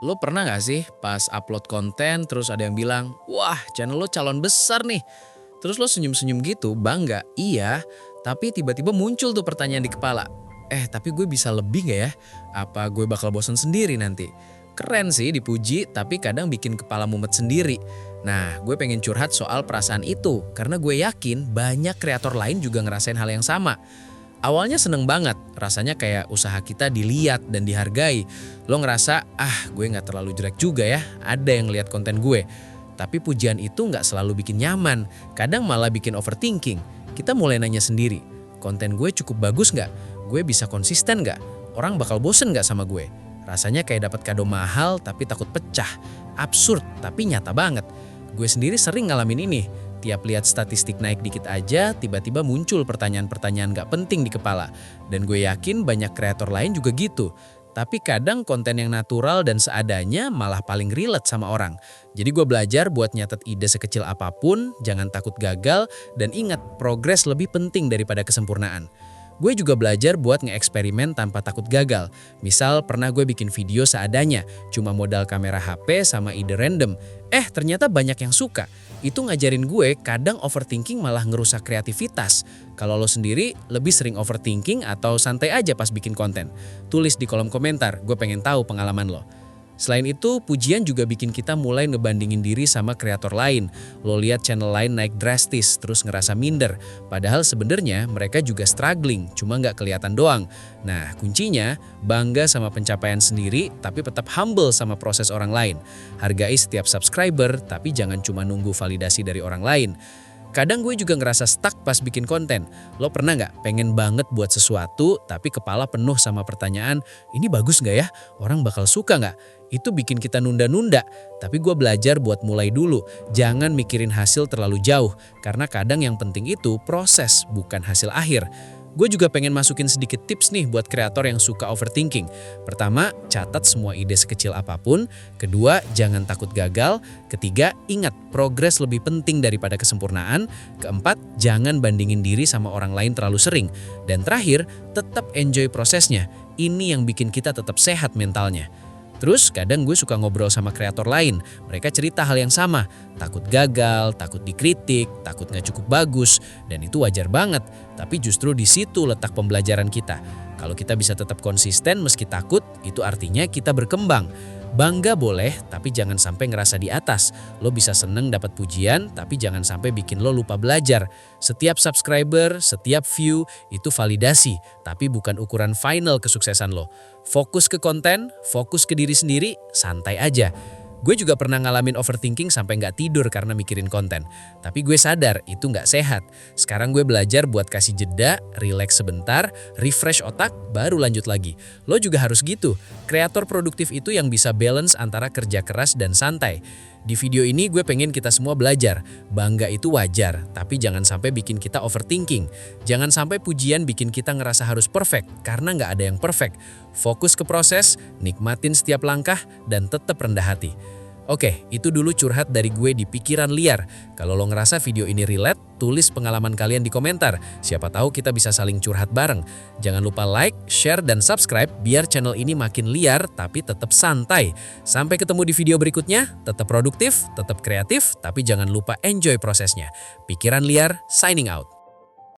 Lo pernah gak sih pas upload konten terus ada yang bilang, wah channel lo calon besar nih. Terus lo senyum-senyum gitu, bangga, iya. Tapi tiba-tiba muncul tuh pertanyaan di kepala. Tapi gue bisa lebih gak ya? Apa gue bakal bosan sendiri nanti? Keren sih dipuji, tapi kadang bikin kepala mumet sendiri. Nah, gue pengen curhat soal perasaan itu. Karena gue yakin banyak kreator lain juga ngerasain hal yang sama. Awalnya seneng banget, rasanya kayak usaha kita dilihat dan dihargai. Lo ngerasa, gue gak terlalu jelek juga ya, ada yang lihat konten gue. Tapi pujian itu gak selalu bikin nyaman, kadang malah bikin overthinking. Kita mulai nanya sendiri, konten gue cukup bagus gak? Gue bisa konsisten gak? Orang bakal bosen gak sama gue? Rasanya kayak dapat kado mahal tapi takut pecah. Absurd tapi nyata banget. Gue sendiri sering ngalamin ini. Tiap lihat statistik naik dikit aja, tiba-tiba muncul pertanyaan-pertanyaan gak penting di kepala. Dan gue yakin banyak kreator lain juga gitu. Tapi kadang konten yang natural dan seadanya malah paling relate sama orang. Jadi gue belajar buat nyatet ide sekecil apapun, jangan takut gagal, dan ingat progres lebih penting daripada kesempurnaan. Gue juga belajar buat nge-eksperimen tanpa takut gagal. Misal pernah gue bikin video seadanya, cuma modal kamera HP sama ide random. Ternyata banyak yang suka. Itu ngajarin gue kadang overthinking malah ngerusak kreativitas. Kalau lo sendiri lebih sering overthinking atau santai aja pas bikin konten? Tulis di kolom komentar, gue pengen tahu pengalaman lo. Selain itu, pujian juga bikin kita mulai ngebandingin diri sama kreator lain. Lo lihat channel lain naik drastis, terus ngerasa minder. Padahal sebenarnya mereka juga struggling, cuma nggak kelihatan doang. Nah, kuncinya bangga sama pencapaian sendiri, tapi tetap humble sama proses orang lain. Hargai setiap subscriber, tapi jangan cuma nunggu validasi dari orang lain. Kadang gue juga ngerasa stuck pas bikin konten. Lo pernah nggak pengen banget buat sesuatu tapi kepala penuh sama pertanyaan, ini bagus nggak ya? Orang bakal suka nggak? Itu bikin kita nunda-nunda. Tapi gue belajar buat mulai dulu. Jangan mikirin hasil terlalu jauh. Karena kadang yang penting itu proses, bukan hasil akhir. Gue juga pengen masukin sedikit tips nih buat kreator yang suka overthinking. Pertama, catat semua ide sekecil apapun. Kedua, jangan takut gagal. Ketiga, ingat progres lebih penting daripada kesempurnaan. Keempat, jangan bandingin diri sama orang lain terlalu sering. Dan terakhir, tetap enjoy prosesnya. Ini yang bikin kita tetap sehat mentalnya. Terus kadang gue suka ngobrol sama kreator lain. Mereka cerita hal yang sama. Takut gagal, takut dikritik, takut gak cukup bagus. Dan itu wajar banget. Tapi justru di situ letak pembelajaran kita. Kalau kita bisa tetap konsisten meski takut, itu artinya kita berkembang. Bangga boleh, tapi jangan sampai ngerasa di atas. Lo bisa seneng dapat pujian, tapi jangan sampai bikin lo lupa belajar. Setiap subscriber, setiap view, itu validasi, tapi bukan ukuran final kesuksesan lo. Fokus ke konten, fokus ke diri sendiri, santai aja. Gue juga pernah ngalamin overthinking sampai nggak tidur karena mikirin konten. Tapi gue sadar itu nggak sehat. Sekarang gue belajar buat kasih jeda, relax sebentar, refresh otak, baru lanjut lagi. Lo juga harus gitu. Kreator produktif itu yang bisa balance antara kerja keras dan santai. Di video ini gue pengen kita semua belajar. Bangga itu wajar, tapi jangan sampai bikin kita overthinking. Jangan sampai pujian bikin kita ngerasa harus perfect, karena nggak ada yang perfect. Fokus ke proses, nikmatin setiap langkah, dan tetap rendah hati. Oke, itu dulu curhat dari gue di Pikiran Liar. Kalau lo ngerasa video ini relate, tulis pengalaman kalian di komentar. Siapa tahu kita bisa saling curhat bareng. Jangan lupa like, share, dan subscribe biar channel ini makin liar tapi tetap santai. Sampai ketemu di video berikutnya, tetap produktif, tetap kreatif, tapi jangan lupa enjoy prosesnya. Pikiran Liar, signing out.